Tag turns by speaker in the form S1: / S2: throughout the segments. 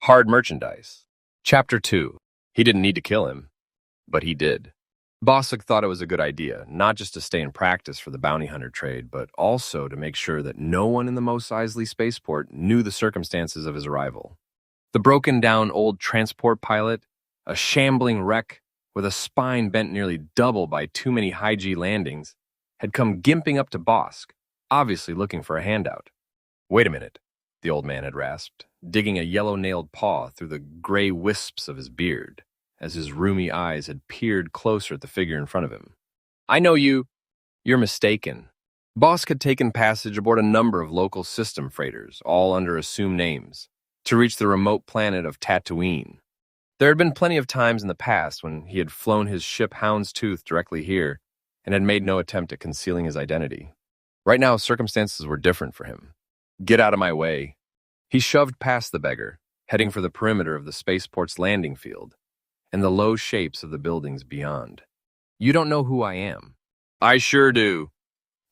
S1: Hard merchandise. Chapter 2. He didn't need to kill him, but he did. Boswick thought it was a good idea, not just to stay in practice for the bounty hunter trade, but also to make sure that no one in the Mos Eisley spaceport knew the circumstances of his arrival. The broken-down old transport pilot, a shambling wreck with a spine bent nearly double by too many high-G landings, had come gimping up to Bosk, obviously looking for a handout. "Wait a minute," the old man had rasped, digging a yellow-nailed paw through the gray wisps of his beard, as his rheumy eyes had peered closer at the figure in front of him. "I know you. You're mistaken." Bosk had taken passage aboard a number of local system freighters, all under assumed names, to reach the remote planet of Tatooine. There had been plenty of times in the past when he had flown his ship Houndstooth directly here and had made no attempt at concealing his identity. Right now, circumstances were different for him. "Get out of my way." He shoved past the beggar, heading for the perimeter of the spaceport's landing field and the low shapes of the buildings beyond. "You don't know who I am." "I sure do."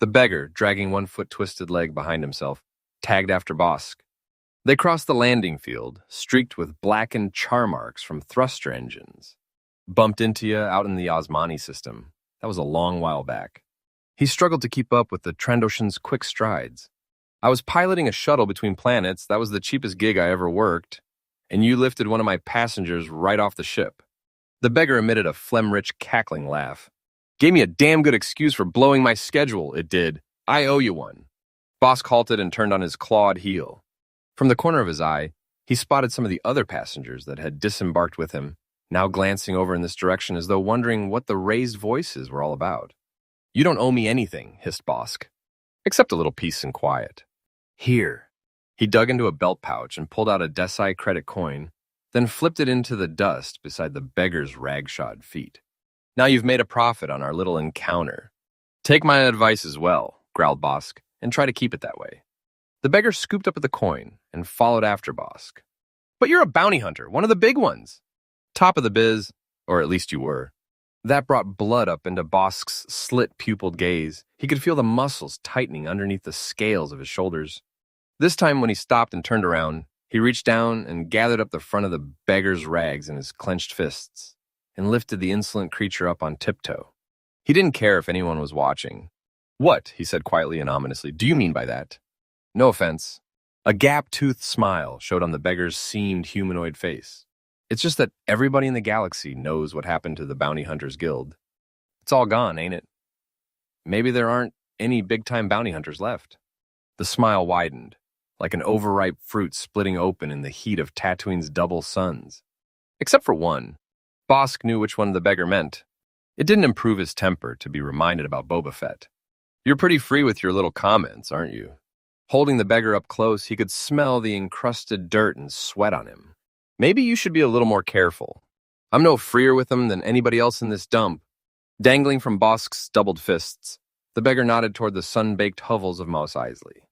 S1: The beggar, dragging one foot-twisted leg behind himself, tagged after Bosk. They crossed the landing field, streaked with blackened char marks from thruster engines. "Bumped into you out in the Osmani system. That was a long while back." He struggled to keep up with the Trandoshan's quick strides. "I was piloting a shuttle between planets. That was the cheapest gig I ever worked. And you lifted one of my passengers right off the ship." The beggar emitted a phlegm-rich, cackling laugh. "Gave me a damn good excuse for blowing my schedule, it did. I owe you one." Bosk halted and turned on his clawed heel. From the corner of his eye, he spotted some of the other passengers that had disembarked with him, now glancing over in this direction as though wondering what the raised voices were all about. "You don't owe me anything," hissed Bosk, "except a little peace and quiet. Here." He dug into a belt pouch and pulled out a Desai credit coin, then flipped it into the dust beside the beggar's rag-shod feet. "Now you've made a profit on our little encounter. Take my advice as well," growled Bosk, "and try to keep it that way." The beggar scooped up at the coin and followed after Bosk. "But you're a bounty hunter, one of the big ones." "Top of the biz, or at least you were." That brought blood up into Bosk's slit-pupiled gaze. He could feel the muscles tightening underneath the scales of his shoulders. This time, when he stopped and turned around, he reached down and gathered up the front of the beggar's rags in his clenched fists and lifted the insolent creature up on tiptoe. He didn't care if anyone was watching. "What," he said quietly and ominously, "do you mean by that?" "No offense." A gap-toothed smile showed on the beggar's seamed humanoid face. "It's just that everybody in the galaxy knows what happened to the Bounty Hunters Guild. It's all gone, ain't it? Maybe there aren't any big-time bounty hunters left." The smile widened, like an overripe fruit splitting open in the heat of Tatooine's double suns. Except for one. Bosk knew which one the beggar meant. It didn't improve his temper to be reminded about Boba Fett. "You're pretty free with your little comments, aren't you?" Holding the beggar up close, he could smell the encrusted dirt and sweat on him. "Maybe you should be a little more careful. I'm no freer with them than anybody else in this dump." Dangling from Bosk's doubled fists, the beggar nodded toward the sun-baked hovels of Mos Eisley.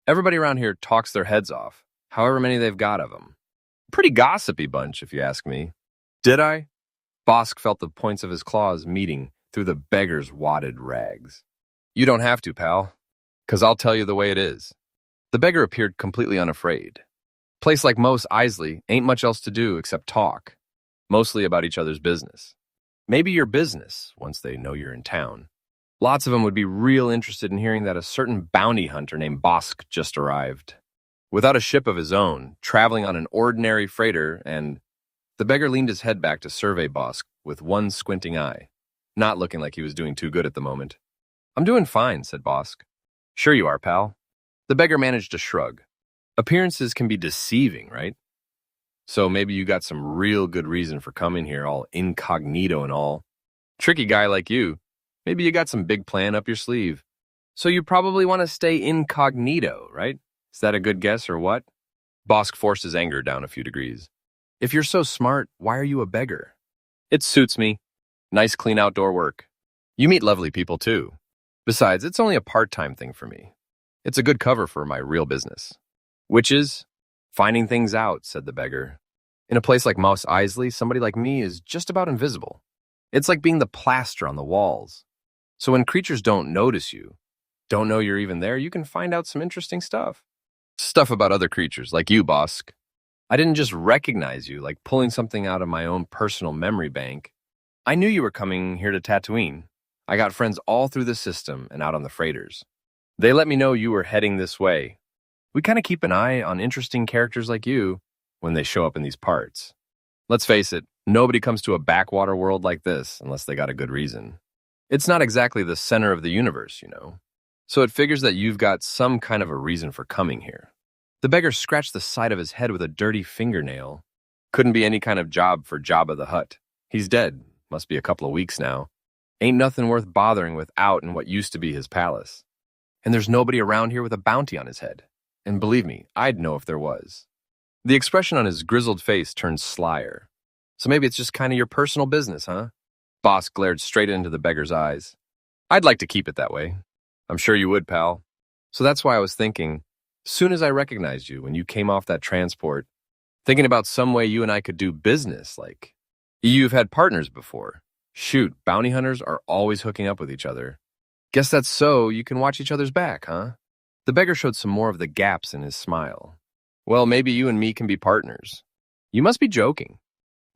S1: "Everybody around here talks their heads off, however many they've got of them. Pretty gossipy bunch, if you ask me." "Did I?" Bosk felt the points of his claws meeting through the beggar's wadded rags. "You don't have to, pal, 'cause I'll tell you the way it is." The beggar appeared completely unafraid. Place like Mos Eisley ain't much else to do except talk, mostly about each other's business. Maybe your business, once they know you're in town. Lots of them would be real interested in hearing that a certain bounty hunter named Bosk just arrived. Without a ship of his own, traveling on an ordinary freighter, and the beggar leaned his head back to survey Bosk with one squinting eye, not looking like he was doing too good at the moment. "I'm doing fine," said Bosk. "Sure you are, pal." The beggar managed to shrug. "Appearances can be deceiving, right? So maybe you got some real good reason for coming here all incognito and all. Tricky guy like you. Maybe you got some big plan up your sleeve. So you probably want to stay incognito, right? Is that a good guess or what?" Bosk forced his anger down a few degrees. "If you're so smart, why are you a beggar?" "It suits me. Nice clean outdoor work. You meet lovely people too. Besides, it's only a part-time thing for me. It's a good cover for my real business." "Which is?" "Finding things out," said the beggar. "In a place like Mos Eisley, somebody like me is just about invisible. It's like being the plaster on the walls. So when creatures don't notice you, don't know you're even there, you can find out some interesting stuff. Stuff about other creatures, like you, Bosk." I didn't just recognize you like pulling something out of my own personal memory bank. I knew you were coming here to Tatooine. I got friends all through the system and out on the freighters. They let me know you were heading this way. We kind of keep an eye on interesting characters like you when they show up in these parts. Let's face it, nobody comes to a backwater world like this unless they got a good reason. It's not exactly the center of the universe, you know. So it figures that you've got some kind of a reason for coming here. The beggar scratched the side of his head with a dirty fingernail. Couldn't be any kind of job for Jabba the Hutt. He's dead. Must be a couple of weeks now. Ain't nothing worth bothering with out in what used to be his palace. And there's nobody around here with a bounty on his head. And believe me, I'd know if there was. The expression on his grizzled face turned slyer. So maybe it's just kind of your personal business, huh? Boss glared straight into the beggar's eyes. I'd like to keep it that way. I'm sure you would, pal. So that's why I was thinking, soon as I recognized you when you came off that transport, thinking about some way you and I could do business, like you've had partners before. Shoot, bounty hunters are always hooking up with each other. Guess that's so you can watch each other's back, huh? The beggar showed some more of the gaps in his smile. Well, maybe you and me can be partners. You must be joking.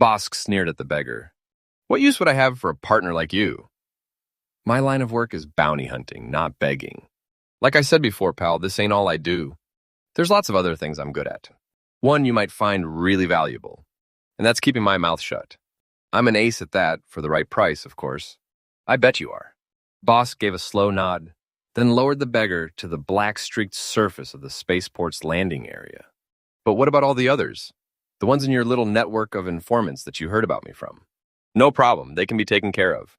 S1: Bosk sneered at the beggar. What use would I have for a partner like you? My line of work is bounty hunting, not begging. Like I said before, pal, this ain't all I do. There's lots of other things I'm good at. One you might find really valuable, and that's keeping my mouth shut. I'm an ace at that, for the right price, of course. I bet you are. Bosk gave a slow nod, then lowered the beggar to the black-streaked surface of the spaceport's landing area. But what about all the others? The ones in your little network of informants that you heard about me from? No problem, they can be taken care of.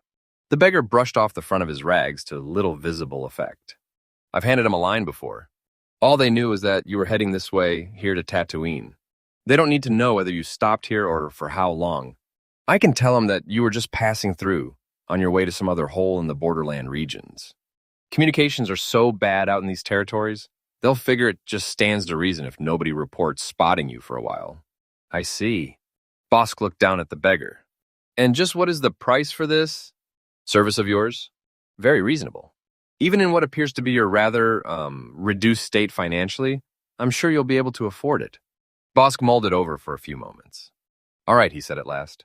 S1: The beggar brushed off the front of his rags to little visible effect. I've handed him a line before. All they knew was that you were heading this way, here to Tatooine. They don't need to know whether you stopped here or for how long. I can tell them that you were just passing through, on your way to some other hole in the borderland regions. Communications are so bad out in these territories, they'll figure it just stands to reason if nobody reports spotting you for a while. I see. Bosk looked down at the beggar. And just what is the price for this service of yours? Very reasonable. Even in what appears to be your rather, reduced state financially, I'm sure you'll be able to afford it. Bosk mulled it over for a few moments. All right, he said at last.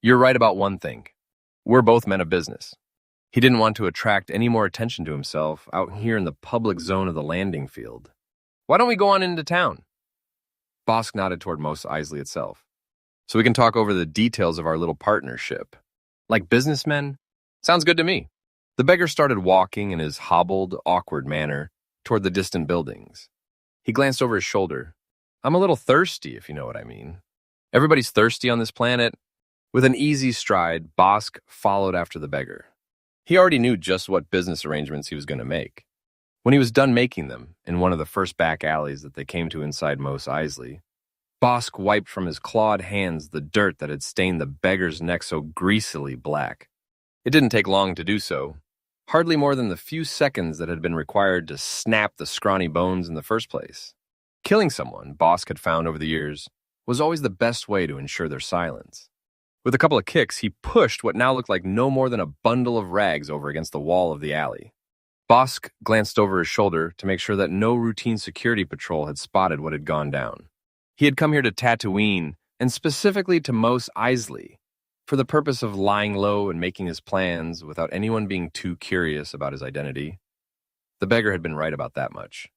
S1: You're right about one thing. We're both men of business. He didn't want to attract any more attention to himself out here in the public zone of the landing field. Why don't we go on into town? Bosk nodded toward Mos Eisley itself. So we can talk over the details of our little partnership. Like businessmen? Sounds good to me. The beggar started walking in his hobbled, awkward manner toward the distant buildings. He glanced over his shoulder. I'm a little thirsty, if you know what I mean. Everybody's thirsty on this planet. With an easy stride, Bosk followed after the beggar. He already knew just what business arrangements he was going to make. When he was done making them, in one of the first back alleys that they came to inside Mos Eisley, Bosk wiped from his clawed hands the dirt that had stained the beggar's neck so greasily black. It didn't take long to do so, hardly more than the few seconds that had been required to snap the scrawny bones in the first place. Killing someone, Bosk had found over the years, was always the best way to ensure their silence. With a couple of kicks, he pushed what now looked like no more than a bundle of rags over against the wall of the alley. Bosk glanced over his shoulder to make sure that no routine security patrol had spotted what had gone down. He had come here to Tatooine, and specifically to Mos Eisley, for the purpose of lying low and making his plans without anyone being too curious about his identity. The beggar had been right about that much.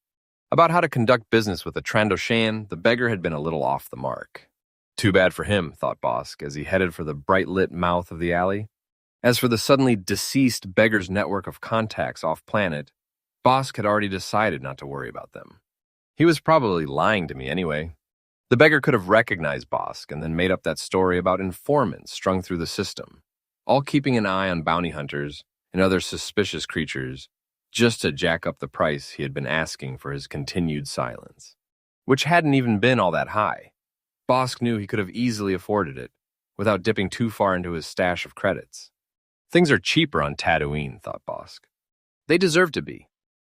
S1: About how to conduct business with a Trandoshan, the beggar had been a little off the mark. Too bad for him, thought Bosk, as he headed for the bright-lit mouth of the alley. As for the suddenly deceased beggar's network of contacts off-planet, Bosk had already decided not to worry about them. He was probably lying to me anyway. The beggar could have recognized Bosk and then made up that story about informants strung through the system, all keeping an eye on bounty hunters and other suspicious creatures, just to jack up the price he had been asking for his continued silence, which hadn't even been all that high. Bosk knew he could have easily afforded it, without dipping too far into his stash of credits. Things are cheaper on Tatooine, thought Bosk. They deserve to be.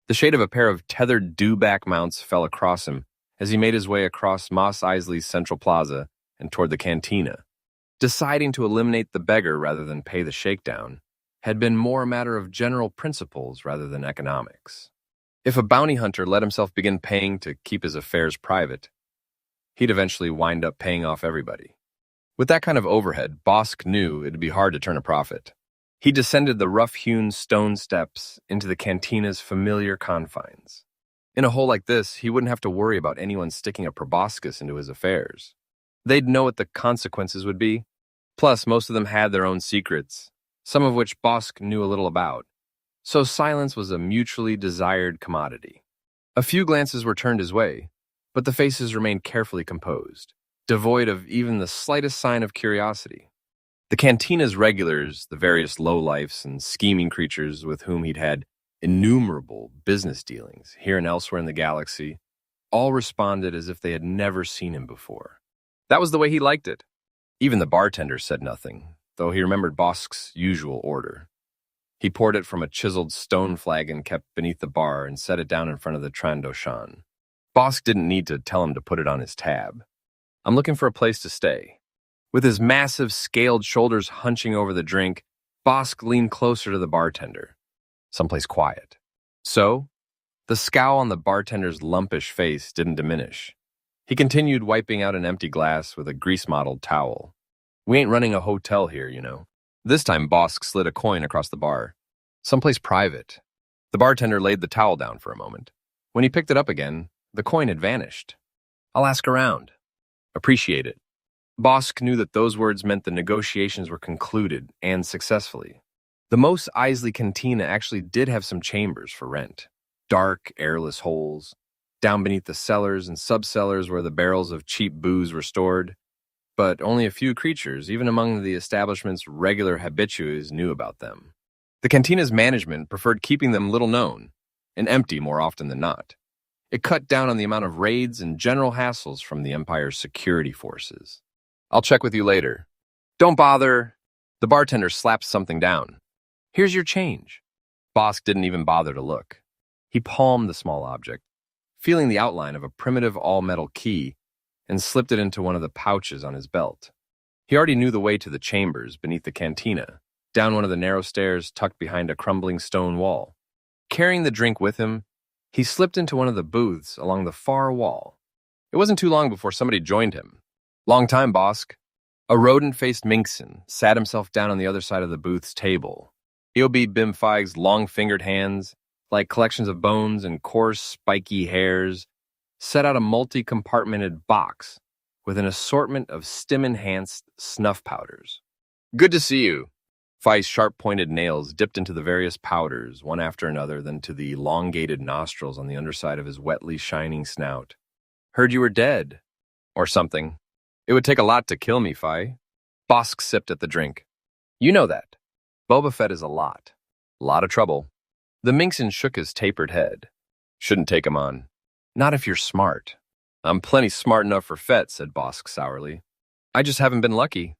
S1: The shade of a pair of tethered dewback mounts fell across him as he made his way across Mos Eisley's central plaza and toward the cantina. Deciding to eliminate the beggar rather than pay the shakedown had been more a matter of general principles rather than economics. If a bounty hunter let himself begin paying to keep his affairs private, he'd eventually wind up paying off everybody. With that kind of overhead, Bosk knew it'd be hard to turn a profit. He descended the rough-hewn stone steps into the cantina's familiar confines. In a hole like this, he wouldn't have to worry about anyone sticking a proboscis into his affairs. They'd know what the consequences would be. Plus, most of them had their own secrets, some of which Bosk knew a little about. So silence was a mutually desired commodity. A few glances were turned his way, but the faces remained carefully composed, devoid of even the slightest sign of curiosity. The cantina's regulars, the various lowlifes and scheming creatures with whom he'd had innumerable business dealings here and elsewhere in the galaxy, all responded as if they had never seen him before. That was the way he liked it. Even the bartender said nothing, though he remembered Bosk's usual order. He poured it from a chiseled stone flagon kept beneath the bar and set it down in front of the Trandoshan. Bosk didn't need to tell him to put it on his tab. I'm looking for a place to stay. With his massive, scaled shoulders hunching over the drink, Bosk leaned closer to the bartender. Someplace quiet. So, the scowl on the bartender's lumpish face didn't diminish. He continued wiping out an empty glass with a grease-mottled towel. We ain't running a hotel here, you know. This time, Bosk slid a coin across the bar. Someplace private. The bartender laid the towel down for a moment. When he picked it up again, the coin had vanished. I'll ask around. Appreciate it. Bosk knew that those words meant the negotiations were concluded, and successfully. The Mos Eisley Cantina actually did have some chambers for rent. Dark, airless holes, down beneath the cellars and subcellars where the barrels of cheap booze were stored. But only a few creatures, even among the establishment's regular habitués, knew about them. The cantina's management preferred keeping them little known, and empty more often than not. It cut down on the amount of raids and general hassles from the Empire's security forces. I'll check with you later. Don't bother. The bartender slapped something down. Here's your change. Bosk didn't even bother to look. He palmed the small object, feeling the outline of a primitive all-metal key, and slipped it into one of the pouches on his belt. He already knew the way to the chambers beneath the cantina, down one of the narrow stairs tucked behind a crumbling stone wall. Carrying the drink with him, he slipped into one of the booths along the far wall. It wasn't too long before somebody joined him. Long time, Bosk. A rodent-faced Minxin sat himself down on the other side of the booth's table. EOB Bimfeig's long-fingered hands, like collections of bones and coarse, spiky hairs, set out a multi-compartmented box with an assortment of stim-enhanced snuff powders. Good to see you. Fei's sharp-pointed nails dipped into the various powders, one after another, then to the elongated nostrils on the underside of his wetly shining snout. Heard you were dead. Or something. It would take a lot to kill me, Fei. Bosk sipped at the drink. You know that. Boba Fett is a lot. A lot of trouble. The Minxin shook his tapered head. Shouldn't take him on. Not if you're smart. I'm plenty smart enough for Fett, said Bosk sourly. I just haven't been lucky.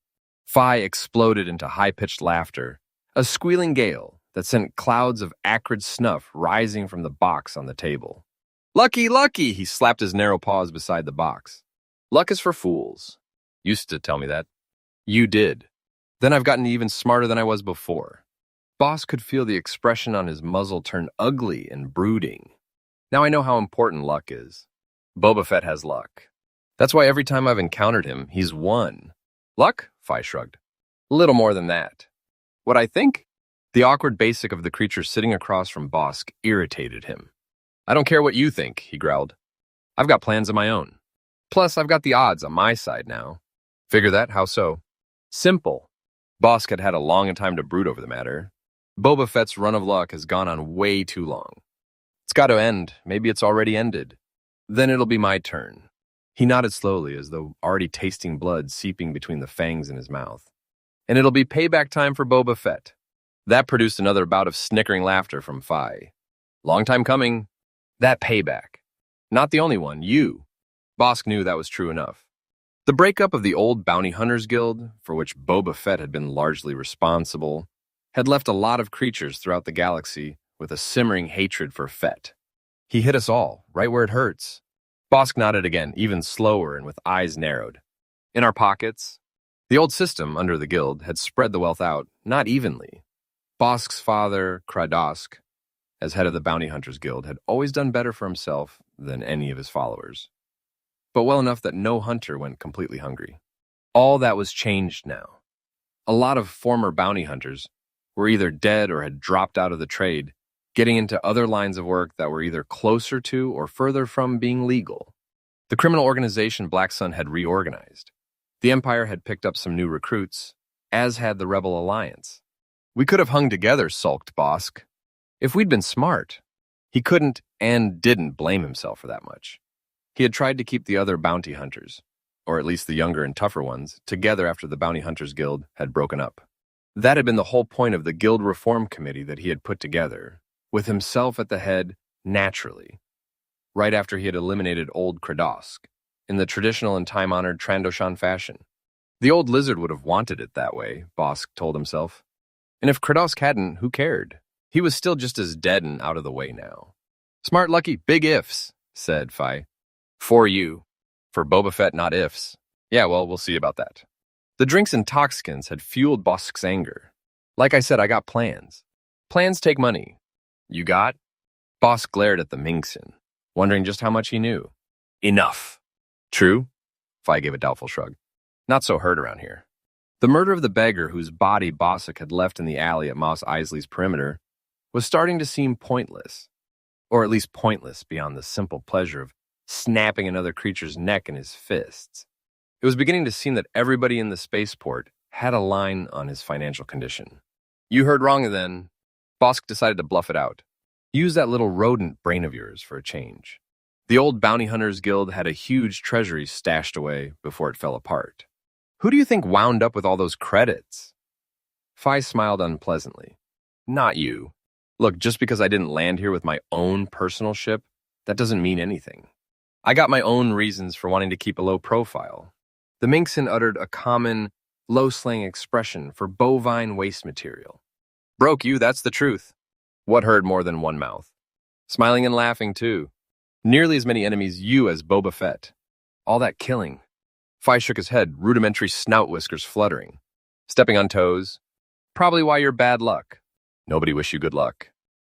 S1: Fei exploded into high-pitched laughter, a squealing gale that sent clouds of acrid snuff rising from the box on the table. Lucky, lucky, he slapped his narrow paws beside the box. Luck is for fools. Used to tell me that. You did. Then I've gotten even smarter than I was before. Bosk could feel the expression on his muzzle turn ugly and brooding. Now I know how important luck is. Boba Fett has luck. That's why every time I've encountered him, he's won. Luck? Fei shrugged. Little more than that. What I think? The awkward basic of the creature sitting across from Bosk irritated him. I don't care what you think, he growled. I've got plans of my own. Plus, I've got the odds on my side now. Figure that? How so? Simple. Bosk had had a long time to brood over the matter. Boba Fett's run of luck has gone on way too long. It's got to end. Maybe it's already ended. Then it'll be my turn. He nodded slowly, as though already tasting blood seeping between the fangs in his mouth. And it'll be payback time for Boba Fett. That produced another bout of snickering laughter from Fei. Long time coming. That payback. Not the only one, you. Bosk knew that was true enough. The breakup of the old Bounty Hunters Guild, for which Boba Fett had been largely responsible, had left a lot of creatures throughout the galaxy with a simmering hatred for Fett. He hit us all, right where it hurts. Bosk nodded again, even slower and with eyes narrowed. In our pockets. The old system, under the guild, had spread the wealth out, not evenly. Bosk's father, Kradosk, as head of the Bounty Hunters Guild, had always done better for himself than any of his followers. but well enough that no hunter went completely hungry. All that was changed now. A lot of former bounty hunters were either dead or had dropped out of the trade, getting into other lines of work that were either closer to or further from being legal. The criminal organization Black Sun had reorganized. The Empire had picked up some new recruits, as had the Rebel Alliance. We could have hung together, sulked Bosk. If we'd been smart. He couldn't and didn't blame himself for that much. He had tried to keep the other bounty hunters, or at least the younger and tougher ones, together after the Bounty Hunters Guild had broken up. That had been the whole point of the Guild Reform Committee that he had put together, with himself at the head naturally, right after he had eliminated Old Kradosk, in the traditional and time-honored Trandoshan fashion. The old lizard would have wanted it that way, Bosk told himself. And if Kradosk hadn't, who cared? He was still just as dead and out of the way now. Smart, lucky, big ifs, said Fi. For you. For Boba Fett, not ifs. Yeah, well, we'll see about that. The drinks and toxicants had fueled Bosk's anger. Like I said, I got plans. Plans take money. You got? Bosk glared at the Mingson, wondering just how much he knew. Enough. True? Fi gave a doubtful shrug. Not so heard around here. The murder of the beggar whose body Bosk had left in the alley at Mos Eisley's perimeter was starting to seem pointless, or at least pointless beyond the simple pleasure of snapping another creature's neck in his fists. It was beginning to seem that everybody in the spaceport had a line on his financial condition. You heard wrong then. Bosk decided to bluff it out. Use that little rodent brain of yours for a change. The old Bounty Hunters Guild had a huge treasury stashed away before it fell apart. Who do you think wound up with all those credits? Fi smiled unpleasantly. Not you. Look, just because I didn't land here with my own personal ship, that doesn't mean anything. I got my own reasons for wanting to keep a low profile. The Mingson uttered a common, low-slang expression for bovine waste material. Broke you, that's the truth. What heard more than one mouth? Smiling and laughing, too. Nearly as many enemies you as Boba Fett. All that killing. Fi shook his head, rudimentary snout whiskers fluttering. Stepping on toes. Probably why you're bad luck. Nobody wish you good luck.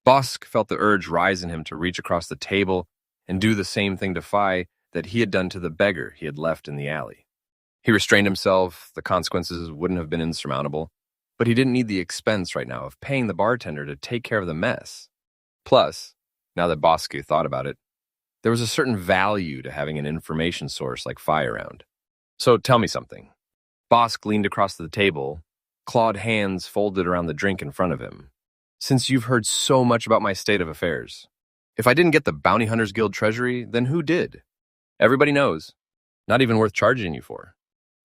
S1: Bosk felt the urge rise in him to reach across the table and do the same thing to Fi that he had done to the beggar he had left in the alley. He restrained himself. The consequences wouldn't have been insurmountable, but he didn't need the expense right now of paying the bartender to take care of the mess. Plus, now that Bosk thought about it, there was a certain value to having an information source like Fi around. So tell me something. Bosk leaned across the table, clawed hands folded around the drink in front of him. Since you've heard so much about my state of affairs, if I didn't get the Bounty Hunters Guild treasury, then who did? Everybody knows. Not even worth charging you for.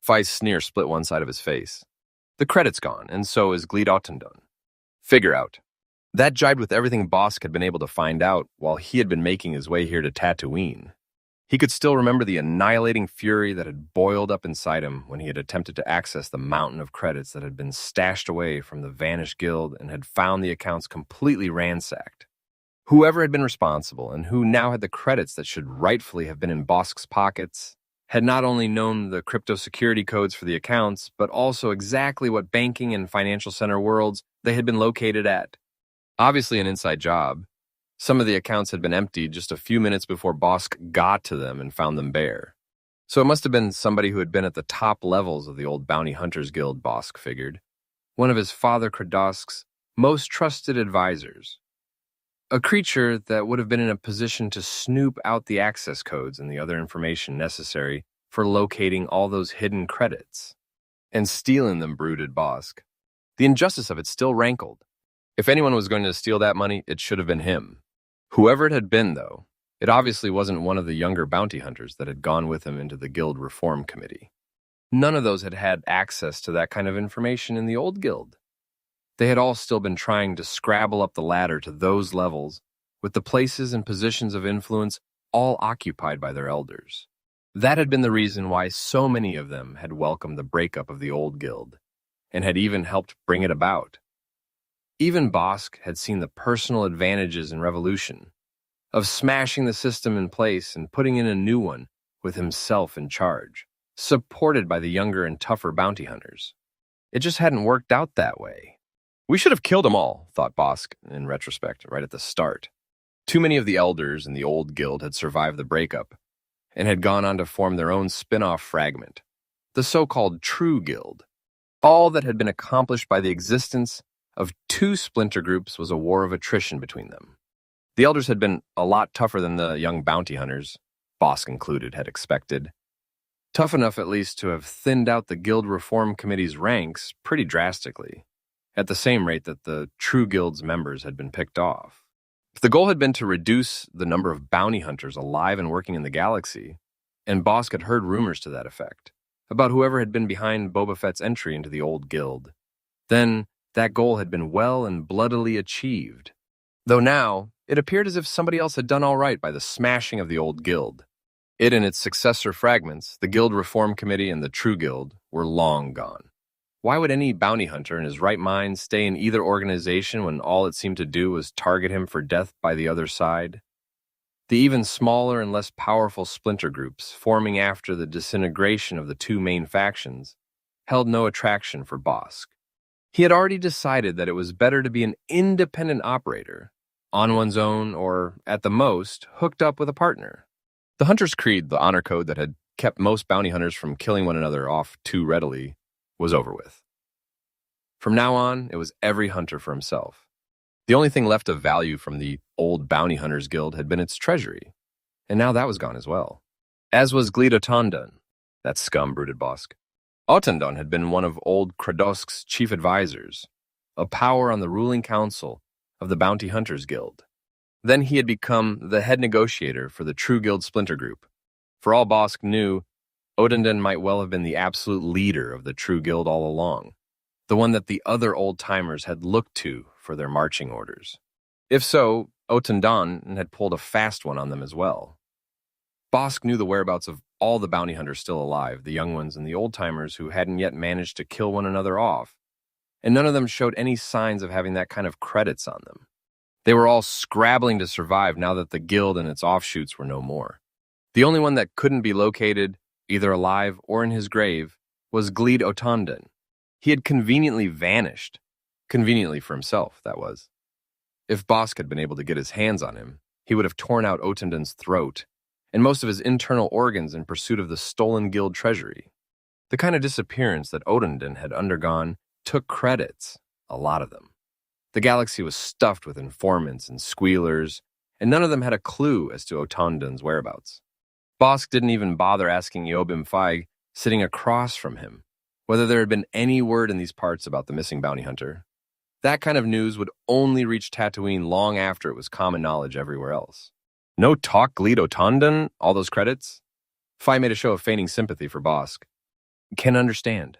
S1: Fi's sneer split one side of his face. The credit's gone, and so is Gleed Ottendon. Figure out. That jibed with everything Bosk had been able to find out while he had been making his way here to Tatooine. He could still remember the annihilating fury that had boiled up inside him when he had attempted to access the mountain of credits that had been stashed away from the vanished guild and had found the accounts completely ransacked. Whoever had been responsible and who now had the credits that should rightfully have been in Bosk's pockets had not only known the crypto security codes for the accounts, but also exactly what banking and financial center worlds they had been located at. Obviously an inside job. Some of the accounts had been emptied just a few minutes before Bosk got to them and found them bare. So it must have been somebody who had been at the top levels of the old Bounty Hunters Guild, Bosk figured. One of his father Kradosk's most trusted advisors. A creature that would have been in a position to snoop out the access codes and the other information necessary for locating all those hidden credits. And stealing them, brooded Bosk. The injustice of it still rankled. If anyone was going to steal that money, it should have been him. Whoever it had been, though, it obviously wasn't one of the younger bounty hunters that had gone with him into the Guild Reform Committee. None of those had had access to that kind of information in the old guild. They had all still been trying to scrabble up the ladder to those levels, with the places and positions of influence all occupied by their elders. That had been the reason why so many of them had welcomed the breakup of the old guild, and had even helped bring it about. Even Bosk had seen the personal advantages in revolution, of smashing the system in place and putting in a new one with himself in charge, supported by the younger and tougher bounty hunters. It just hadn't worked out that way. We should have killed them all, thought Bosk, in retrospect, right at the start. Too many of the elders in the old guild had survived the breakup, and had gone on to form their own spin-off fragment, the so-called True Guild. All that had been accomplished by the existence of two splinter groups was a war of attrition between them. The elders had been a lot tougher than the young bounty hunters, Bosk included, had expected. Tough enough at least to have thinned out the Guild Reform Committee's ranks pretty drastically, at the same rate that the True Guild's members had been picked off. If the goal had been to reduce the number of bounty hunters alive and working in the galaxy, and Bosk had heard rumors to that effect, about whoever had been behind Boba Fett's entry into the old guild, then that goal had been well and bloodily achieved. Though now, it appeared as if somebody else had done all right by the smashing of the old guild. It and its successor fragments, the Guild Reform Committee and the True Guild, were long gone. Why would any bounty hunter in his right mind stay in either organization when all it seemed to do was target him for death by the other side? The even smaller and less powerful splinter groups, forming after the disintegration of the two main factions, held no attraction for Bosk. He had already decided that it was better to be an independent operator, on one's own or, at the most, hooked up with a partner. The Hunter's Creed, the honor code that had kept most bounty hunters from killing one another off too readily, was over with. From now on, it was every hunter for himself. The only thing left of value from the old Bounty Hunters Guild had been its treasury, and now that was gone as well. As was Glid Otandon. That scum, brooded Bosk. Otandon had been one of old Kradosk's chief advisors, a power on the ruling council of the Bounty Hunters Guild. Then he had become the head negotiator for the True Guild splinter group. For all Bosk knew, Otandon might well have been the absolute leader of the True Guild all along, the one that the other old-timers had looked to for their marching orders. If so, Otandon had pulled a fast one on them as well. Bosk knew the whereabouts of all the bounty hunters still alive, the young ones and the old-timers who hadn't yet managed to kill one another off, and none of them showed any signs of having that kind of credits on them. They were all scrabbling to survive now that the guild and its offshoots were no more. The only one that couldn't be located, either alive or in his grave, was Glid Otandon. He had conveniently vanished. Conveniently for himself, that was. If Bosk had been able to get his hands on him, he would have torn out Otandon's throat and most of his internal organs in pursuit of the stolen guild treasury. The kind of disappearance that Otandon had undergone took credits, a lot of them. The galaxy was stuffed with informants and squealers, and none of them had a clue as to Otandon's whereabouts. Bosk didn't even bother asking Yobim Feig, sitting across from him, whether there had been any word in these parts about the missing bounty hunter. That kind of news would only reach Tatooine long after it was common knowledge everywhere else. No talk, Glid Otandon, all those credits? Feig made a show of feigning sympathy for Bosk. Can understand.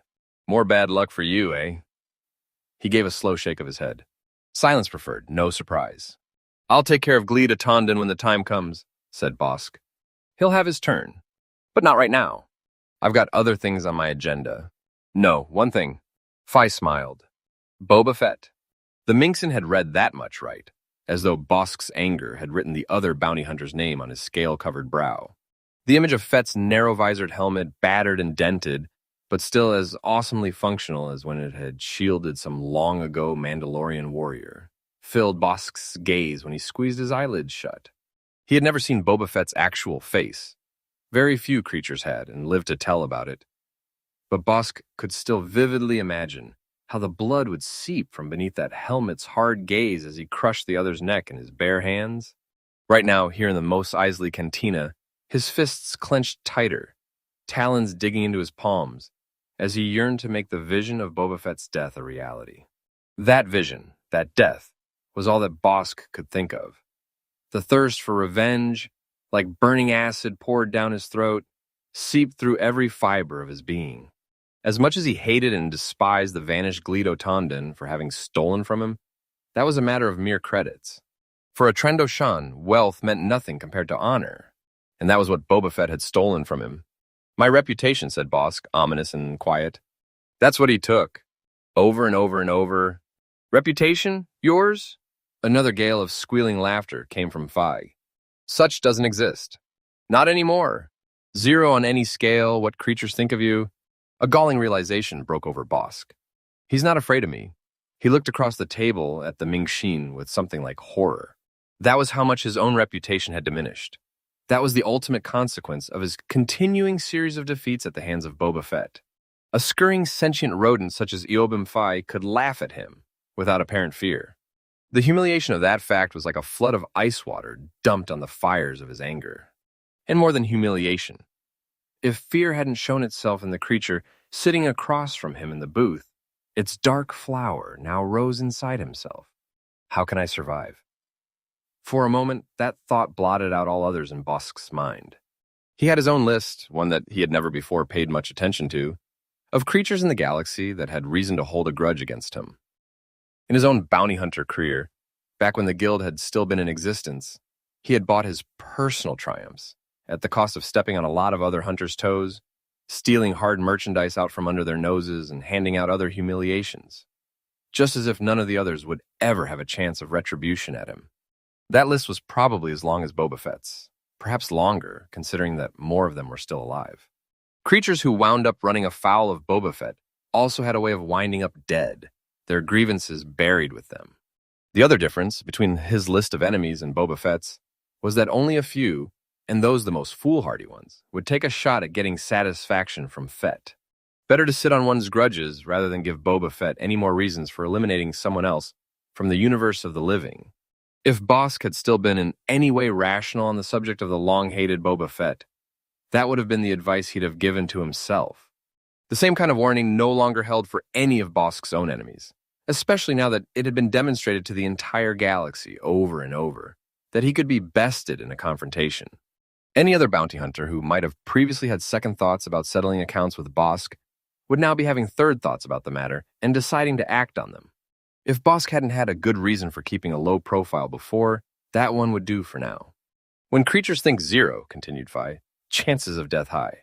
S1: More bad luck for you, eh? He gave a slow shake of his head. Silence preferred, no surprise. I'll take care of Glid Otandon when the time comes, said Bosk. He'll have his turn, but not right now. I've got other things on my agenda. No, one thing. Feig smiled. Boba Fett. The Minxin had read that much right, as though Bosk's anger had written the other bounty hunter's name on his scale-covered brow. The image of Fett's narrow-visored helmet, battered and dented, but still as awesomely functional as when it had shielded some long-ago Mandalorian warrior, filled Bosk's gaze when he squeezed his eyelids shut. He had never seen Boba Fett's actual face. Very few creatures had, and lived to tell about it. But Bosk could still vividly imagine how the blood would seep from beneath that helmet's hard gaze as he crushed the other's neck in his bare hands. Right now, here in the Mos Eisley Cantina, his fists clenched tighter, talons digging into his palms, as he yearned to make the vision of Boba Fett's death a reality. That vision, that death, was all that Bosk could think of. The thirst for revenge, like burning acid poured down his throat, seeped through every fiber of his being. As much as he hated and despised the vanished Glid Otandon for having stolen from him, that was a matter of mere credits. For a Trandoshan, wealth meant nothing compared to honor, and that was what Boba Fett had stolen from him. My reputation, said Bosk, ominous and quiet. That's what he took. Over and over and over. Reputation? Yours? Another gale of squealing laughter came from Feig. Such doesn't exist. Not anymore. Zero on any scale, what creatures think of you. A galling realization broke over Bosk. He's not afraid of me. He looked across the table at the Ming Xin with something like horror. That was how much his own reputation had diminished. That was the ultimate consequence of his continuing series of defeats at the hands of Boba Fett. A scurrying sentient rodent such as Eobim Phi could laugh at him without apparent fear. The humiliation of that fact was like a flood of ice water dumped on the fires of his anger. And more than humiliation, if fear hadn't shown itself in the creature sitting across from him in the booth, its dark flower now rose inside himself. How can I survive? For a moment, that thought blotted out all others in Bosk's mind. He had his own list, one that he had never before paid much attention to, of creatures in the galaxy that had reason to hold a grudge against him. In his own bounty hunter career, back when the guild had still been in existence, he had bought his personal triumphs at the cost of stepping on a lot of other hunters' toes, stealing hard merchandise out from under their noses, and handing out other humiliations, just as if none of the others would ever have a chance of retribution at him. That list was probably as long as Boba Fett's, perhaps longer, considering that more of them were still alive. Creatures who wound up running afoul of Boba Fett also had a way of winding up dead, their grievances buried with them. The other difference between his list of enemies and Boba Fett's was that only a few, and those the most foolhardy ones, would take a shot at getting satisfaction from Fett. Better to sit on one's grudges rather than give Boba Fett any more reasons for eliminating someone else from the universe of the living. If Bosk had still been in any way rational on the subject of the long-hated Boba Fett, that would have been the advice he'd have given to himself. The same kind of warning no longer held for any of Bosk's own enemies, especially now that it had been demonstrated to the entire galaxy over and over that he could be bested in a confrontation. Any other bounty hunter who might have previously had second thoughts about settling accounts with Bosk would now be having third thoughts about the matter and deciding to act on them. If Bosk hadn't had a good reason for keeping a low profile before, that one would do for now. When creatures think zero, continued Phi, chances of death high.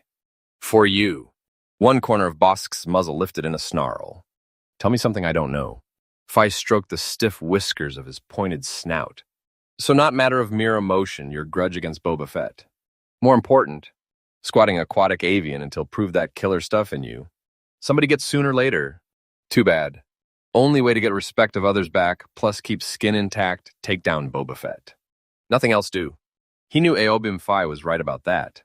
S1: For you. One corner of Bosk's muzzle lifted in a snarl. Tell me something I don't know. Phi stroked the stiff whiskers of his pointed snout. So not matter of mere emotion, your grudge against Boba Fett. More important, squatting aquatic avian until prove that killer stuff in you. Somebody gets sooner or later. Too bad. Only way to get respect of others back, plus keep skin intact, take down Boba Fett. Nothing else do. He knew Eobim Phi was right about that.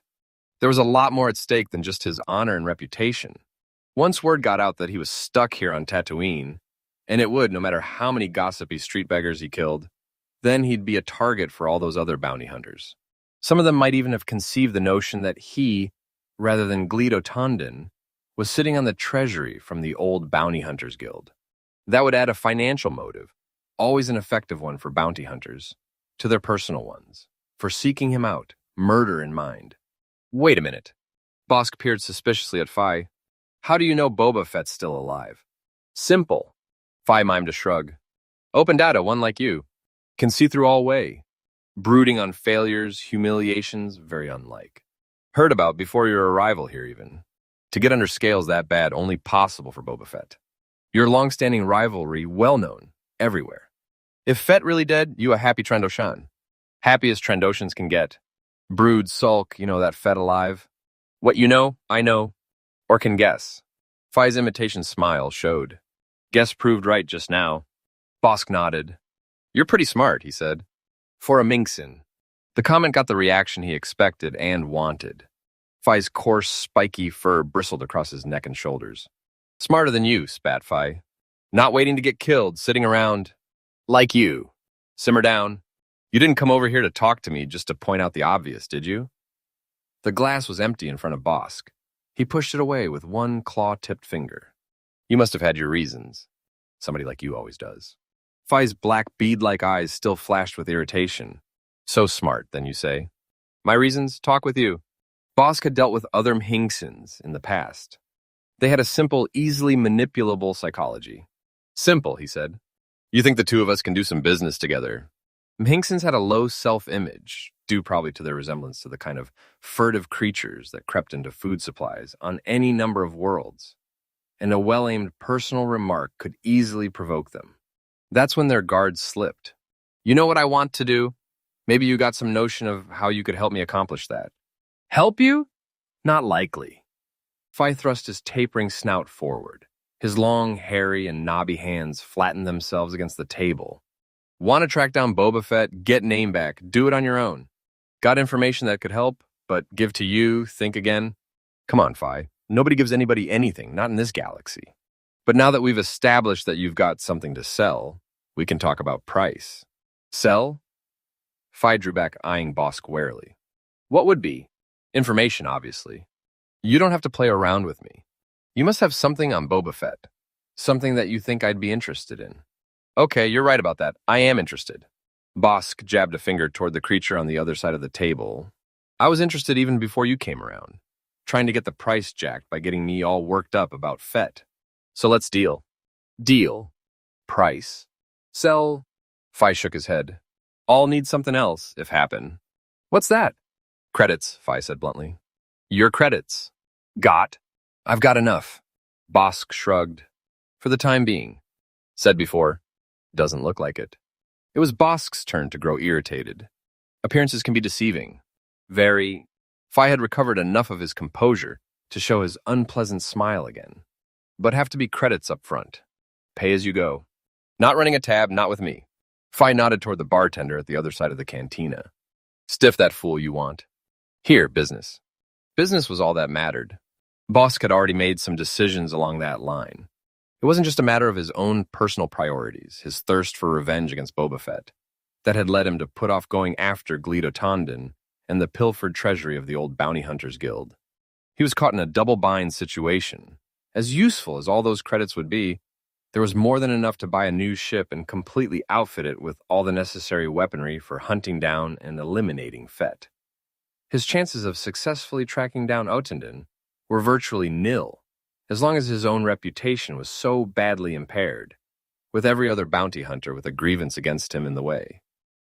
S1: There was a lot more at stake than just his honor and reputation. Once word got out that he was stuck here on Tatooine, and it would, no matter how many gossipy street beggars he killed, then he'd be a target for all those other bounty hunters. Some of them might even have conceived the notion that he, rather than Gleedo Tondin, was sitting on the treasury from the old Bounty Hunters Guild. That would add a financial motive, always an effective one for bounty hunters, to their personal ones, for seeking him out, murder in mind. Wait a minute. Bosk peered suspiciously at Phi. How do you know Boba Fett's still alive? Simple. Phi mimed a shrug. Open data, one like you. Can see through all way. Brooding on failures, humiliations, very unlike. Heard about before your arrival here even. To get under scales that bad, only possible for Boba Fett. Your long-standing rivalry, well-known, everywhere. If Fett really dead, you a happy Trandoshan. Happy as Trandoshans can get. Brood, sulk, you know that Fett alive. What you know, I know, or can guess. Phi's imitation smile showed. Guess proved right just now. Bosk nodded. You're pretty smart, he said. For a Minxin. The comment got the reaction he expected and wanted. Phi's coarse, spiky fur bristled across his neck and shoulders. Smarter than you, spat Phi. Not waiting to get killed, sitting around. Like you. Simmer down. You didn't come over here to talk to me just to point out the obvious, did you? The glass was empty in front of Bosk. He pushed it away with one claw-tipped finger. You must have had your reasons. Somebody like you always does. Phi's black bead-like eyes still flashed with irritation. So smart, then you say. My reasons? Talk with you. Bosk had dealt with other Mhinksins in the past. They had a simple, easily manipulable psychology. Simple, he said. You think the two of us can do some business together? Mhinksins had a low self-image, due probably to their resemblance to the kind of furtive creatures that crept into food supplies on any number of worlds, and a well-aimed personal remark could easily provoke them. That's when their guards slipped. You know what I want to do? Maybe you got some notion of how you could help me accomplish that. Help you? Not likely. Phi thrust his tapering snout forward. His long, hairy, and knobby hands flattened themselves against the table. Want to track down Boba Fett? Get name back. Do it on your own. Got information that could help, but give to you, think again? Come on, Fi. Nobody gives anybody anything, not in this galaxy. But now that we've established that you've got something to sell, we can talk about price. Sell? Fi drew back, eyeing Bosk warily. What would be? Information, obviously. You don't have to play around with me. You must have something on Boba Fett. Something that you think I'd be interested in. Okay, you're right about that. I am interested. Bosk jabbed a finger toward the creature on the other side of the table. I was interested even before you came around, trying to get the price jacked by getting me all worked up about Fett. So let's deal. Deal. Price. Sell. Fi shook his head. All need something else, if happen. What's that? Credits, Fi said bluntly. Your credits. Got. I've got enough. Bosk shrugged. For the time being. Said before. Doesn't look like it. It was Bosk's turn to grow irritated. Appearances can be deceiving. Very. Fi had recovered enough of his composure to show his unpleasant smile again. But have to be credits up front. Pay as you go. Not running a tab, not with me. Fi nodded toward the bartender at the other side of the cantina. Stiff that fool you want. Here, business. Business was all that mattered. Bosk had already made some decisions along that line. It wasn't just a matter of his own personal priorities, his thirst for revenge against Boba Fett, that had led him to put off going after Gleedo Tondon and the pilfered treasury of the old Bounty Hunters Guild. He was caught in a double-bind situation. As useful as all those credits would be, there was more than enough to buy a new ship and completely outfit it with all the necessary weaponry for hunting down and eliminating Fett. His chances of successfully tracking down Otondon were virtually nil, as long as his own reputation was so badly impaired, with every other bounty hunter with a grievance against him in the way.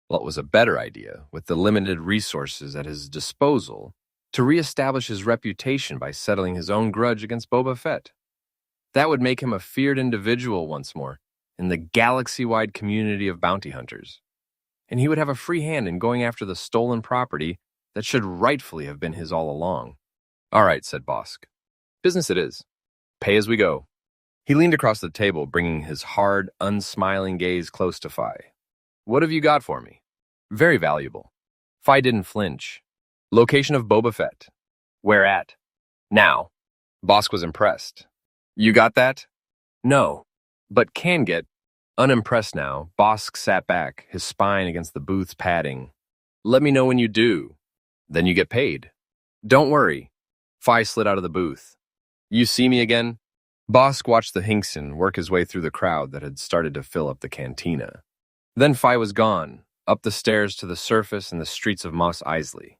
S1: Well, it was a better idea, with the limited resources at his disposal, to reestablish his reputation by settling his own grudge against Boba Fett. That would make him a feared individual once more in the galaxy-wide community of bounty hunters. And he would have a free hand in going after the stolen property that should rightfully have been his all along. All right, said Bosk. Business it is. Pay as we go. He leaned across the table, bringing his hard, unsmiling gaze close to Fi. What have you got for me? Very valuable. Fi didn't flinch. Location of Boba Fett. Where at? Now. Bosk was impressed. You got that? No, but can get. Unimpressed now, Bosk sat back, his spine against the booth's padding. Let me know when you do. Then you get paid. Don't worry. Fi slid out of the booth. You see me again? Bosk watched the Hinkson work his way through the crowd that had started to fill up the cantina. Then Fi was gone, up the stairs to the surface and the streets of Mos Eisley,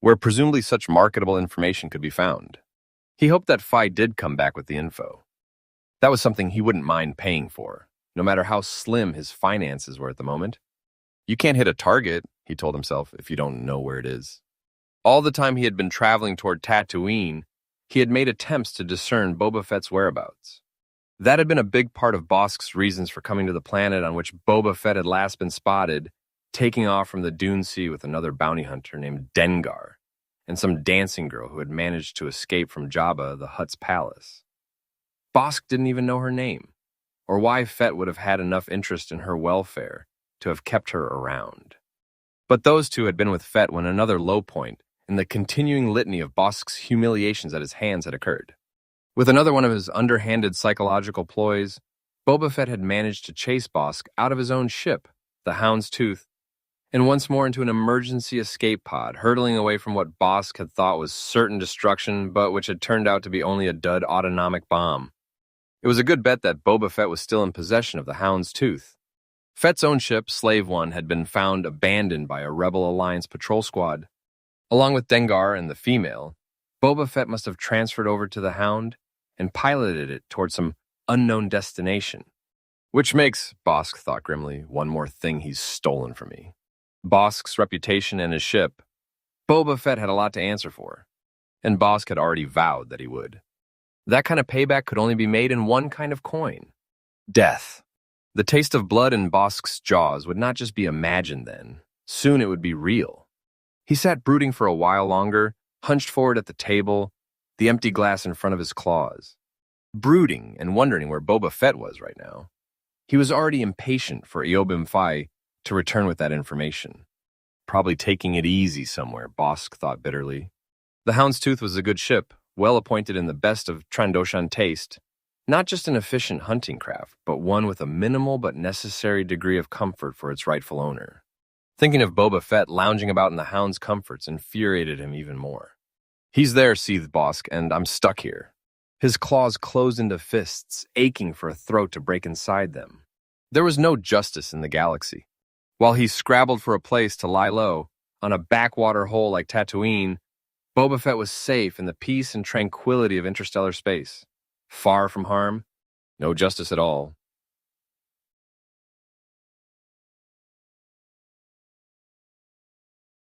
S1: where presumably such marketable information could be found. He hoped that Fi did come back with the info. That was something he wouldn't mind paying for, no matter how slim his finances were at the moment. You can't hit a target, he told himself, if you don't know where it is. All the time he had been traveling toward Tatooine, he had made attempts to discern Boba Fett's whereabouts. That had been a big part of Bosk's reasons for coming to the planet on which Boba Fett had last been spotted, taking off from the Dune Sea with another bounty hunter named Dengar, and some dancing girl who had managed to escape from Jabba the Hutt's palace. Bosk didn't even know her name, or why Fett would have had enough interest in her welfare to have kept her around. But those two had been with Fett when another low point in the continuing litany of Bosk's humiliations at his hands had occurred. With another one of his underhanded psychological ploys, Boba Fett had managed to chase Bosk out of his own ship, the Hound's Tooth, and once more into an emergency escape pod, hurtling away from what Bosk had thought was certain destruction, but which had turned out to be only a dud autonomic bomb. It was a good bet that Boba Fett was still in possession of the Hound's Tooth. Fett's own ship, Slave One, had been found abandoned by a Rebel Alliance patrol squad. Along with Dengar and the female, Boba Fett must have transferred over to the Hound and piloted it toward some unknown destination. Which makes, Bosk thought grimly, one more thing he's stolen from me. Bosk's reputation and his ship. Boba Fett had a lot to answer for, and Bosk had already vowed that he would. That kind of payback could only be made in one kind of coin. Death. The taste of blood in Bosk's jaws would not just be imagined then. Soon it would be real. He sat brooding for a while longer, hunched forward at the table, the empty glass in front of his claws. Brooding and wondering where Boba Fett was right now. He was already impatient for Eobim Fai to return with that information. Probably taking it easy somewhere, Bosk thought bitterly. The Houndstooth was a good ship, well appointed in the best of Trandoshan taste. Not just an efficient hunting craft, but one with a minimal but necessary degree of comfort for its rightful owner. Thinking of Boba Fett lounging about in the Hound's comforts infuriated him even more. He's there, seethed Bosk, and I'm stuck here. His claws closed into fists, aching for a throat to break inside them. There was no justice in the galaxy. While he scrabbled for a place to lie low, on a backwater hole like Tatooine, Boba Fett was safe in the peace and tranquility of interstellar space. Far from harm, no justice at all.